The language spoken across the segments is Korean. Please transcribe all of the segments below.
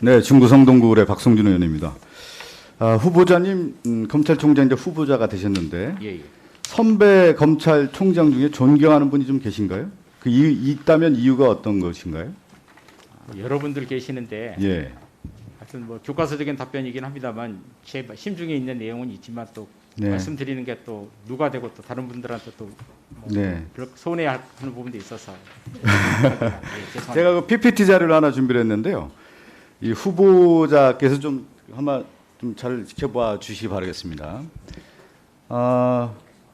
네, 중구 성동구의 박성준 의원입니다. 후보자님, 검찰총장 이제 후보자가 되셨는데 예. 선배 검찰총장 중에 존경하는 분이 좀 계신가요? 있다면 이유가 어떤 것인가요? 여러분들 계시는데 예. 하여튼 뭐 교과서적인 답변이긴 합니다만 제 심중에 있는 내용은 있지만 또 네. 말씀드리는 게 또 누가 되고 또 다른 분들한테 또 네. 서운해하는 부분도 있어서 죄송합니다. 제가 그 PPT 자료를 하나 준비를 했는데요. 이 후보자께서 좀 한번 좀 잘 지켜봐 주시기 바라겠습니다.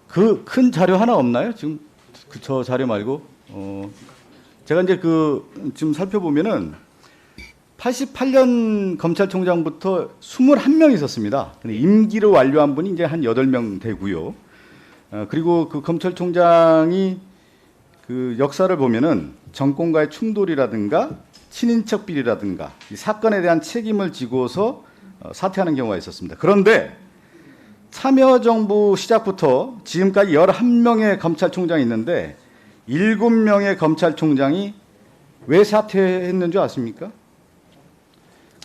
그 큰 자료 하나 없나요? 지금 저 자료 말고 제가 이제 지금 살펴보면은 88년 검찰총장부터 21명 있었습니다. 근데 임기를 완료한 분이 이제 한 8명 되고요. 그리고 그 검찰총장이 그 역사를 보면은 정권과의 충돌이라든가 친인척 비리라든가 이 사건에 대한 책임을 지고서 사퇴하는 경우가 있었습니다. 그런데 참여정부 시작부터 지금까지 11명의 검찰총장이 있는데 7명의 검찰총장이 왜 사퇴했는 줄 아십니까?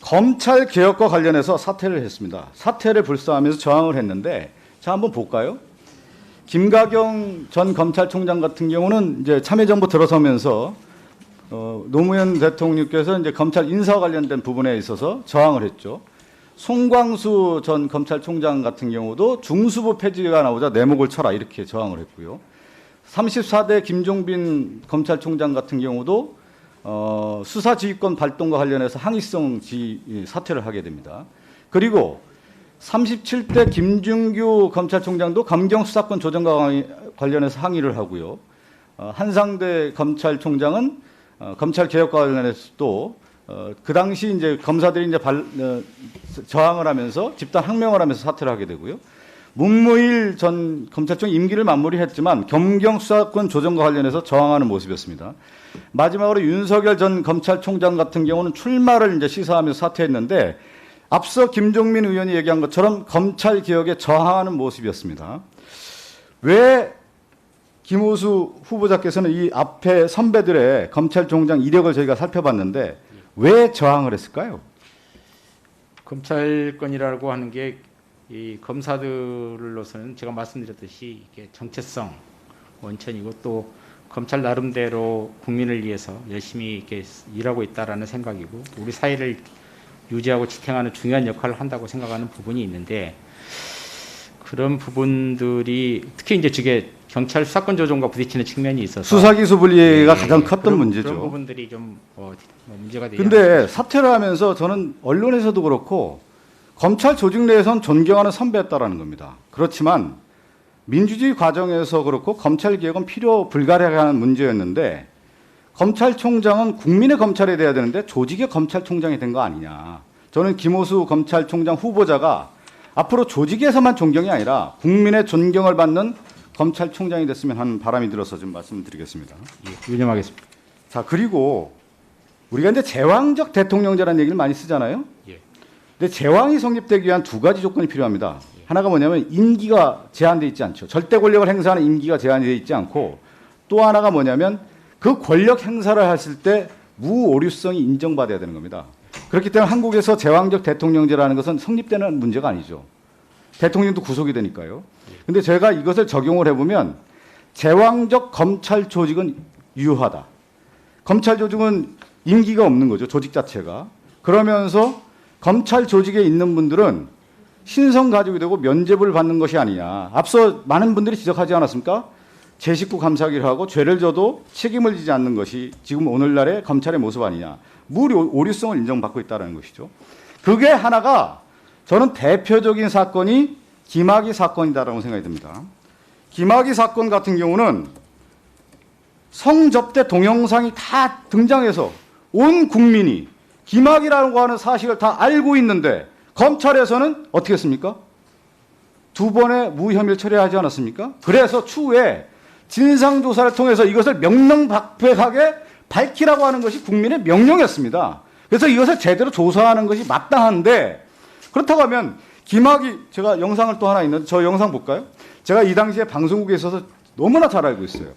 검찰 개혁과 관련해서 사퇴를 했습니다. 사퇴를 불사하면서 저항을 했는데 자 한번 볼까요? 김가경 전 검찰총장 같은 경우는 이제 참여정부 들어서면서 노무현 대통령께서 이제 검찰 인사와 관련된 부분에 있어서 저항을 했죠. 송광수 전 검찰총장 같은 경우도 중수부 폐지가 나오자 내 목을 쳐라 이렇게 저항을 했고요. 34대 김종빈 검찰총장 같은 경우도 수사지휘권 발동과 관련해서 항의성 사퇴를 하게 됩니다. 그리고 37대 김준규 검찰총장도 검경수사권 조정과 관련해서 항의를 하고요. 한상대 검찰총장은 검찰개혁과 관련해서 또 그 당시 이제 검사들이 이제 저항을 하면서 집단 항명을 하면서 사퇴를 하게 되고요. 문무일 전 검찰총 임기를 마무리했지만 검경수사권 조정과 관련해서 저항하는 모습이었습니다. 마지막으로 윤석열 전 검찰총장 같은 경우는 출마를 이제 시사하면서 사퇴했는데 앞서 김종민 의원이 얘기한 것처럼 검찰 개혁에 저항하는 모습이었습니다. 왜 김호수 후보자께서는 이 앞에 선배들의 검찰총장 이력을 저희가 살펴봤는데 왜 저항을 했을까요? 검찰권이라고 하는 게 이 검사들로서는 제가 말씀드렸듯이 이게 정체성 원천이고 또 검찰 나름대로 국민을 위해서 열심히 이렇게 일하고 있다라는 생각이고 우리 사회를 유지하고 지탱하는 중요한 역할을 한다고 생각하는 부분이 있는데 그런 부분들이 특히 이제 저게 경찰 수사권 조정과 부딪히는 측면이 있어서 수사기소 분리가 가장 컸던 문제죠. 그런 부분들이 좀 문제가 되지 근데 않습니까? 사퇴를 하면서 저는 언론에서도 그렇고 검찰 조직 내에선 존경하는 선배였다라는 겁니다. 그렇지만 민주주의 과정에서 그렇고 검찰 개혁은 필요 불가하는 문제였는데 검찰총장은 국민의 검찰이 돼야 되는데 조직의 검찰총장이 된 거 아니냐. 저는 김호수 검찰총장 후보자가 앞으로 조직에서만 존경이 아니라 국민의 존경을 받는 검찰총장이 됐으면 하는 바람이 들어서 좀 말씀드리겠습니다. 예, 유념하겠습니다. 자, 그리고 우리가 이제 제왕적 대통령제라는 얘기를 많이 쓰잖아요. 예. 근데 제왕이 성립되기 위한 두 가지 조건이 필요합니다. 하나가 뭐냐면 임기가 제한되어 있지 않죠. 절대 권력을 행사하는 임기가 제한되어 있지 않고 또 하나가 뭐냐면 그 권력 행사를 했을 때 무오류성이 인정받아야 되는 겁니다. 그렇기 때문에 한국에서 제왕적 대통령제라는 것은 성립되는 문제가 아니죠. 대통령도 구속이 되니까요. 근데 제가 이것을 적용을 해보면 제왕적 검찰 조직은 유효하다. 검찰 조직은 임기가 없는 거죠. 조직 자체가. 그러면서 검찰 조직에 있는 분들은 신성 가족이 되고 면죄부를 받는 것이 아니냐. 앞서 많은 분들이 지적하지 않았습니까? 제 식구 감사기를 하고 죄를 져도 책임을 지지 않는 것이 지금 오늘날의 검찰의 모습 아니냐. 무오류성을 인정받고 있다는 것이죠. 그게 하나가 저는 대표적인 사건이 김학의 사건이다라고 생각이 듭니다. 김학의 사건 같은 경우는 성접대 동영상이 다 등장해서 온 국민이 김학의라고 하는 사실을 다 알고 있는데 검찰에서는 어떻게 했습니까? 2번의 무혐의를 처리하지 않았습니까? 그래서 추후에 진상조사를 통해서 이것을 명명백백하게 밝히라고 하는 것이 국민의 명령이었습니다. 그래서 이것을 제대로 조사하는 것이 마땅한데 그렇다고 하면 김학의 제가 영상을 또 하나 있는데 저 영상 볼까요? 제가 이 당시에 방송국에 있어서 너무나 잘 알고 있어요.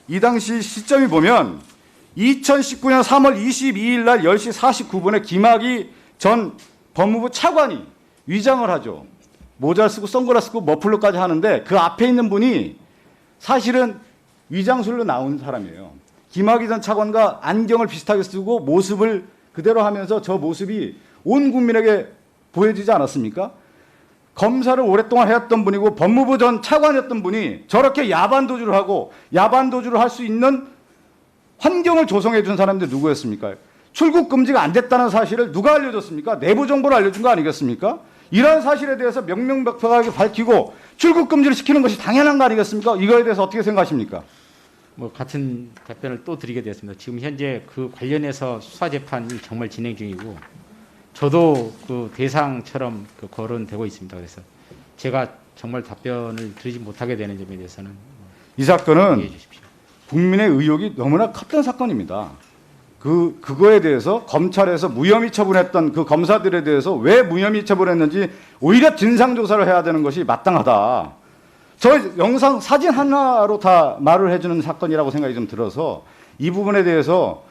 이 당시 시점이 보면 2019년 3월 22일 날 10시 49분에 김학의 전 법무부 차관이 위장을 하죠. 모자 쓰고 선글라스 쓰고 머플러까지 하는데 그 앞에 있는 분이 사실은 위장술로 나온 사람이에요. 김학의 전 차관과 안경을 비슷하게 쓰고 모습을 그대로 하면서 저 모습이 온 국민에게 보여지지 않았습니까? 검사를 오랫동안 해왔던 분이고 법무부 전 차관이었던 분이 저렇게 야반 도주를 하고 야반 도주를 할 수 있는 환경을 조성해 준 사람들이 누구였습니까? 출국 금지가 안 됐다는 사실을 누가 알려줬습니까? 내부 정보를 알려준 거 아니겠습니까? 이러한 사실에 대해서 명명백백하게 밝히고 출국 금지를 시키는 것이 당연한 거 아니겠습니까? 이거에 대해서 어떻게 생각하십니까? 뭐 같은 답변을 또 드리게 되었습니다. 지금 현재 그 관련해서 수사 재판이 정말 진행 중이고 저도 그 대상처럼 그 거론되고 있습니다. 그래서 제가 정말 답변을 드리지 못하게 되는 점에 대해서는 이 사건은 이해해 주십시오. 국민의 의혹이 너무나 컸던 사건입니다. 그거에 대해서 검찰에서 무혐의 처분했던 그 검사들에 대해서 왜 무혐의 처분했는지 오히려 진상조사를 해야 되는 것이 마땅하다. 저 영상 사진 하나로 다 말을 해주는 사건이라고 생각이 좀 들어서 이 부분에 대해서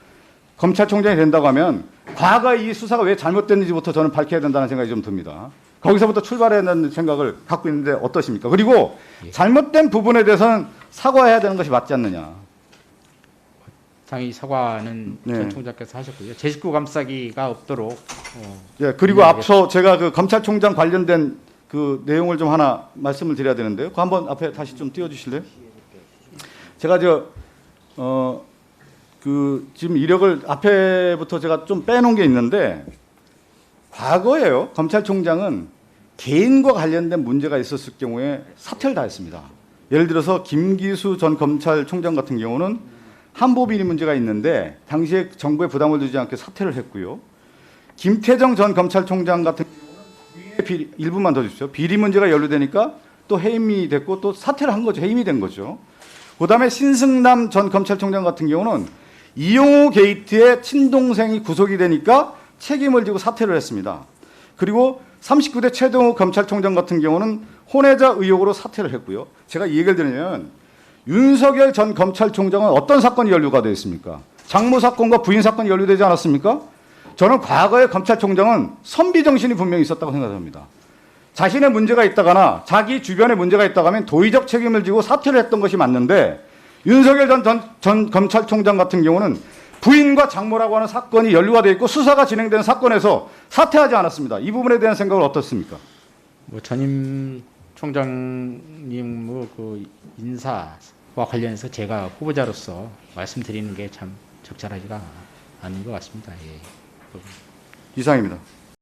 검찰총장이 된다고 하면 과거에 이 수사가 왜 잘못됐는지부터 저는 밝혀야 된다는 생각이 좀 듭니다. 거기서부터 출발해야 된다는 생각을 갖고 있는데 어떠십니까? 그리고 잘못된 부분에 대해서는 사과해야 되는 것이 맞지 않느냐. 당연히 사과는 네. 전 총장께서 하셨고요. 제 식구 감싸기가 없도록 예, 그리고 네, 앞서 제가 그 검찰총장 관련된 그 내용을 좀 하나 말씀을 드려야 되는데요. 그거 한번 앞에 다시 좀 띄워주실래요? 제가 지금 이력을 앞에부터 제가 좀 빼놓은 게 있는데 과거에요. 검찰총장은 개인과 관련된 문제가 있었을 경우에 사퇴를 다 했습니다. 예를 들어서 김기수 전 검찰총장 같은 경우는 한보비리 문제가 있는데 당시에 정부에 부담을 주지 않게 사퇴를 했고요. 김태정 전 검찰총장 같은 경우는 일부만 더 주십시오. 비리 문제가 연루되니까 또 해임이 됐고 또 사퇴를 한 거죠. 해임이 된 거죠. 그다음에 신승남 전 검찰총장 같은 경우는 이용호 게이트에 친동생이 구속이 되니까 책임을 지고 사퇴를 했습니다. 그리고 39대 최동욱 검찰총장 같은 경우는 혼외자 의혹으로 사퇴를 했고요. 제가 이 얘기를 드리면 윤석열 전 검찰총장은 어떤 사건이 연루가 되어 있습니까? 장모 사건과 부인 사건이 연루되지 않았습니까? 저는 과거에 검찰총장은 선비 정신이 분명히 있었다고 생각합니다. 자신의 문제가 있다거나 자기 주변에 문제가 있다고 하면 도의적 책임을 지고 사퇴를 했던 것이 맞는데 윤석열 전 검찰총장 같은 경우는 부인과 장모라고 하는 사건이 연루가 되어 있고 수사가 진행되는 사건에서 사퇴하지 않았습니다. 이 부분에 대한 생각은 어떻습니까? 뭐 전임 총장님 그 인사와 관련해서 제가 후보자로서 말씀드리는 게 참 적절하지가 않은 것 같습니다. 예. 이상입니다.